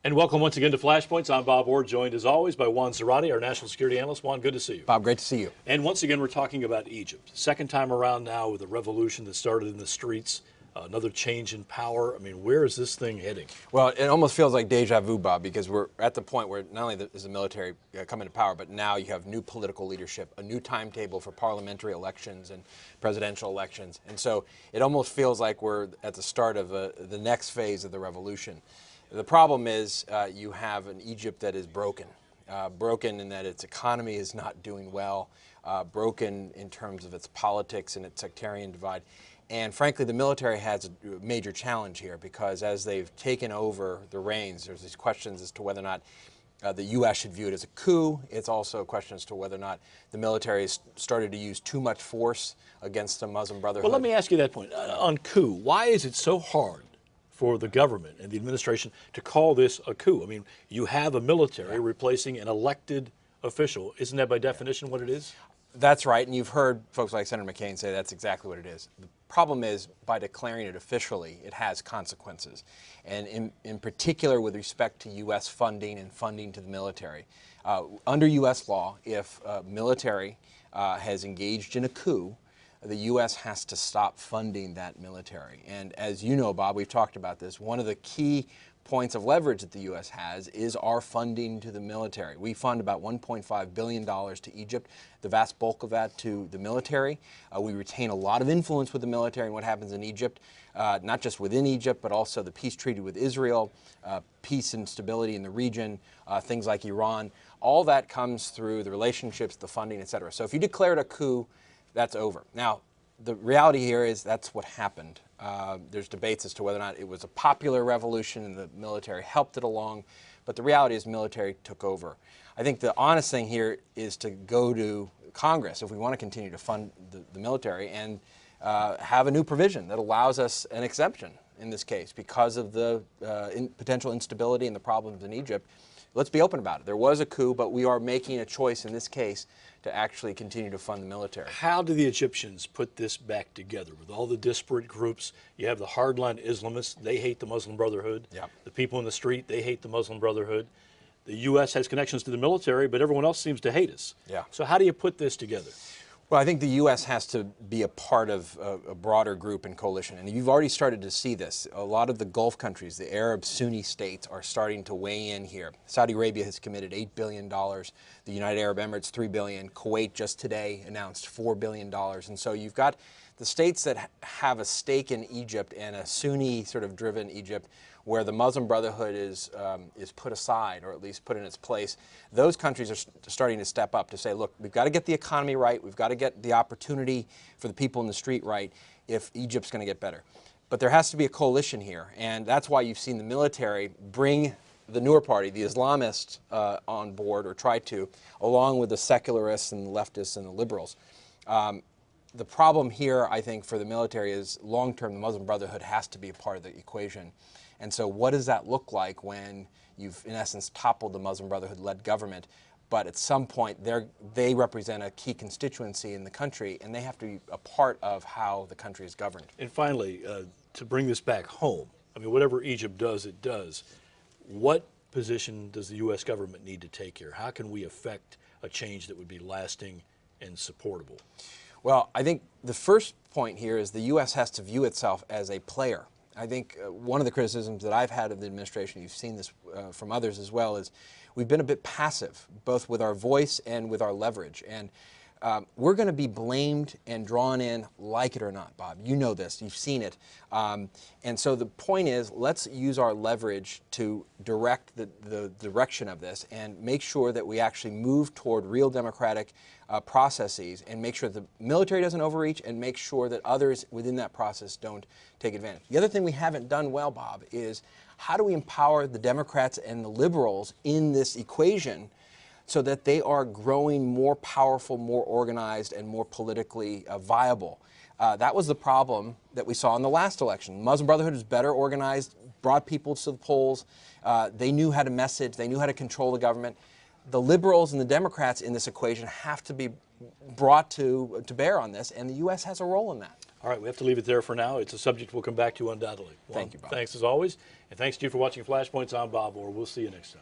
And welcome once again to Flashpoints. I'm Bob Orr, joined as always by Juan Zarate, our national security analyst. Juan, good to see you. Bob, great to see you. And once again, we're talking about Egypt. Second time around now with a revolution that started in the streets, another change in power. I mean, where is this thing heading? Well, it almost feels like deja vu, Bob, because we're at the point where not only is the military coming to power, but now you have new political leadership, a new timetable for parliamentary elections and presidential elections. And so it almost feels like we're at the start of the next phase of the revolution. The problem is you have an Egypt that is broken. Broken in that its economy is not doing well, broken in terms of its politics and its sectarian divide. And frankly, the military has a major challenge here because as they've taken over the reins, there's these questions as to whether or not the U.S. should view it as a coup. It's also a question as to whether or not the military has started to use too much force against the Muslim Brotherhood. Well, let me ask you that point. On coup, why is it so hard for the government and the administration to call this a coup? I mean, you have a military replacing an elected official. Isn't that by definition what it is? That's right, and you've heard folks like Senator McCain say that's exactly what it is. The problem is, by declaring it officially, it has consequences. And in particular with respect to U.S. funding and funding to the military. Under U.S. law, if military has engaged in a coup, the U.S. has to stop funding that military. And as you know, Bob, we've talked about this, one of the key points of leverage that the U.S. has is our funding to the military. We fund about $1.5 billion to Egypt, the vast bulk of that to the military. We retain a lot of influence with the military and what happens in Egypt, not just within Egypt, but also the peace treaty with Israel, peace and stability in the region, things like Iran. All that comes through the relationships, the funding, et cetera. So if you declared a coup, that's over. Now, the reality here is that's what happened. There's debates as to whether or not it was a popular revolution and the military helped it along, but the reality is the military took over. I think the honest thing here is to go to Congress if we want to continue to fund the military and have a new provision that allows us an exemption in this case because of the potential instability and the problems in Egypt. Let's be open about it. There was a coup, but we are making a choice in this case to actually continue to fund the military. How do the Egyptians put this back together with all the disparate groups? You have the hardline Islamists, they hate the Muslim Brotherhood. Yep. The people in the street, they hate the Muslim Brotherhood. The U.S. has connections to the military, but everyone else seems to hate us. Yeah. So how do you put this together? Well, I think the U.S. has to be a part of a broader group and coalition, and you've already started to see this. A lot of the Gulf countries, the Arab Sunni states, are starting to weigh in here. Saudi Arabia has committed $8 billion, the United Arab Emirates $3 billion, Kuwait just today announced $4 billion, and so you've got the states that have a stake in Egypt and a Sunni sort of driven Egypt where the Muslim Brotherhood is put aside or at least put in its place. Those countries are starting to step up to say, look, we've got to get the economy right, we've got to get the opportunity for the people in the street right if Egypt's going to get better. But there has to be a coalition here, and that's why you've seen the military bring the newer party, the Islamists, on board or try to, along with the secularists and the leftists and the liberals. The problem here, I think, for the military is long-term the Muslim Brotherhood has to be a part of the equation. And so what does that look like when you've, in essence, toppled the Muslim Brotherhood-led government, but at some point they represent a key constituency in the country, and they have to be a part of how the country is governed. And finally, to bring this back home, I mean, whatever Egypt does, it does. What position does the U.S. government need to take here? How can we affect a change that would be lasting and supportable? Well, I think the first point here is the U.S. has to view itself as a player. I think one of the criticisms that I've had of the administration, you've seen this from others as well, is we've been a bit passive, both with our voice and with our leverage. And we're going to be blamed and drawn in, like it or not, Bob. You know this. You've seen it. And so the point is, let's use our leverage to direct the direction of this and make sure that we actually move toward real democratic processes and make sure the military doesn't overreach and make sure that others within that process don't take advantage. The other thing we haven't done well, Bob, is how do we empower the Democrats and the liberals in this equation so that they are growing more powerful, more organized, and more politically viable. That was the problem that we saw in the last election. The Muslim Brotherhood was better organized, brought people to the polls. They knew how to message. They knew how to control the government. The liberals and the Democrats in this equation have to be brought to bear on this, and the U.S. has a role in that. All right, we have to leave it there for now. It's a subject we'll come back to undoubtedly. Well, Thank you, Bob. Thanks as always, and thanks to you for watching Flashpoints. I'm Bob Orr. We'll see you next time.